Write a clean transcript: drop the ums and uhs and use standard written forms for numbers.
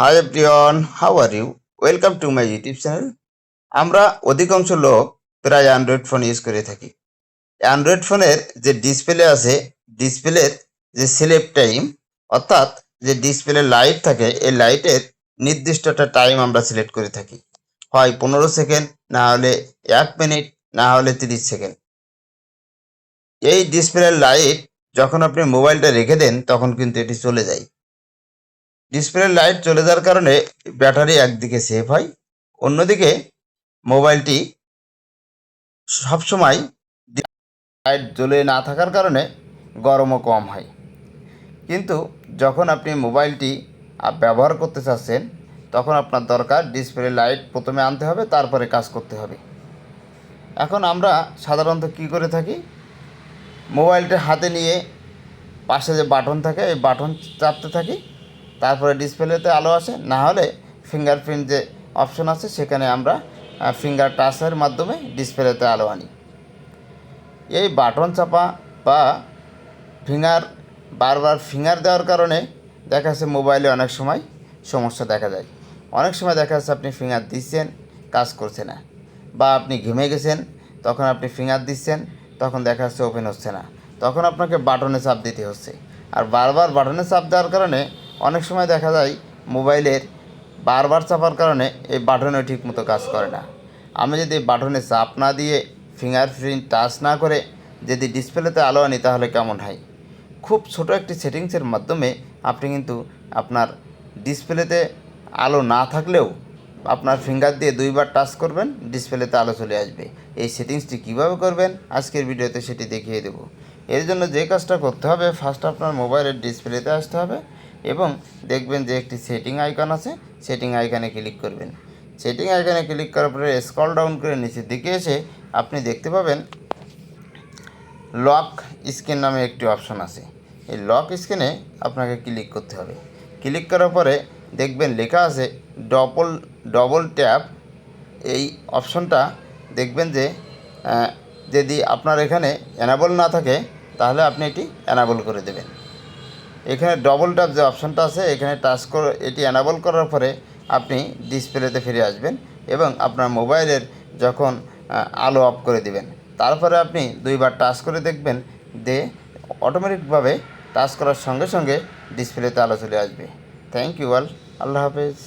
High everyone, how are you? Welcome to my YouTube channel. আমরা অধিকাংশ লোক প্রায় অ্যান্ড্রয়েড ফোন ইউজ করে থাকি। অ্যান্ড্রয়েড ফোনের যে ডিসপ্লে আছে, ডিসপ্লের যে স্লিপ টাইম, অর্থাৎ যে ডিসপ্লে লাইট থাকে, এই লাইটের নির্দিষ্ট একটা টাইম আমরা সিলেক্ট করে থাকি। হয় 15 সেকেন্ড, না হলে 1 মিনিট, না হলে 30 সেকেন্ড। এই ডিসপ্লের লাইট যখন আপনি মোবাইলটা রেখে দেন তখন কিন্তু এটি চলে যায়। ডিসপ্লে লাইট চলে যাওয়ার কারণে ব্যাটারি একদিকে সেভ হয়, অন্যদিকে মোবাইলটি সবসময় লাইট জ্বলে না থাকার কারণে গরমও কম হয়। কিন্তু যখন আপনি মোবাইলটি ব্যবহার করতে চাচ্ছেন, তখন আপনার দরকার ডিসপ্লে লাইট প্রথমে আনতে হবে, তারপরে কাজ করতে হবে। এখন আমরা সাধারণত কী করে থাকি, মোবাইলটা হাতে নিয়ে পাশে যে বাটন থাকে এই বাটন চাপতে থাকি, তারপরে ডিসপ্লেতে আলো আসে, না হলে ফিঙ্গারপ্রিন্ট যে অপশন আছে সেখানে আমরা ফিঙ্গার টাচের মাধ্যমে ডিসপ্লেতে আলো আনি। এই বাটন চাপা বা ফিঙ্গার বারবার ফিঙ্গার দেওয়ার কারণে দেখা যাচ্ছে মোবাইলে অনেক সময় সমস্যা দেখা যায়। অনেক সময় দেখা যাচ্ছে আপনি ফিঙ্গার দিচ্ছেন, কাজ করছে না, বা আপনি ঘেমে গেছেন, তখন আপনি ফিঙ্গার দিচ্ছেন, তখন দেখা যাচ্ছে ওপেন হচ্ছে না, তখন আপনাকে বাটনে চাপ দিতে হচ্ছে। আর বারবার বাটনে চাপ দেওয়ার কারণে অনেক সময় দেখা যায় মোবাইলের বারবার চাপার কারণে এই বাটনও ঠিকমতো কাজ করে না। আমি যদি বাটনে চাপ না দিয়ে ফিঙ্গারপ্রিন্ট টাচ না করে যদি ডিসপ্লেতে আলো আনি তাহলে কেমন হয়? খুব ছোট একটি সেটিংসের মাধ্যমে আপনি কিন্তু আপনার ডিসপ্লেতে আলো না থাকলেও আপনার ফিঙ্গার দিয়ে 2বার টাচ করবেন, ডিসপ্লেতে আলো চলে আসবে। এই সেটিংসটি কীভাবে করবেন আজকের ভিডিওতে সেটি দেখিয়ে দেব। এর জন্য যে কাজটা করতে হবে, ফার্স্ট আপনার মোবাইলের ডিসপ্লেতে আসতে হবে এবং দেখবেন যে একটি সেটিং আইকন আছে, সেটিং আইকনে ক্লিক করবেন। সেটিং আইকনে ক্লিক করার পরে স্ক্রল ডাউন করে নিচের দিকে এসে আপনি দেখতে পাবেন লক স্ক্রিন নামে একটি অপশন আছে। এই লক স্ক্রিনে আপনাকে ক্লিক করতে হবে। ক্লিক করার পরে দেখবেন লেখা আছে ডবল ট্যাপ। এই অপশনটা দেখবেন যে যদি আপনার এখানে এনাবল না থাকে তাহলে আপনি এটি এনাবল করে দেবেন। এখানে ডবল ট্যাপ যে অপশনটা আছে এখানে টাচ করে এটি এনাবল করার পরে আপনি ডিসপ্লেতে ফিরে আসবেন এবং আপনার মোবাইলের যখন আলো অফ করে দিবেন, তারপরে আপনি 2বার টাচ করে দেখবেন যে অটোমেটিকভাবে টাচ করার সঙ্গে সঙ্গে ডিসপ্লেতে আলো চলে আসবে। থ্যাংক ইউ অল, আল্লাহ হাফেজ।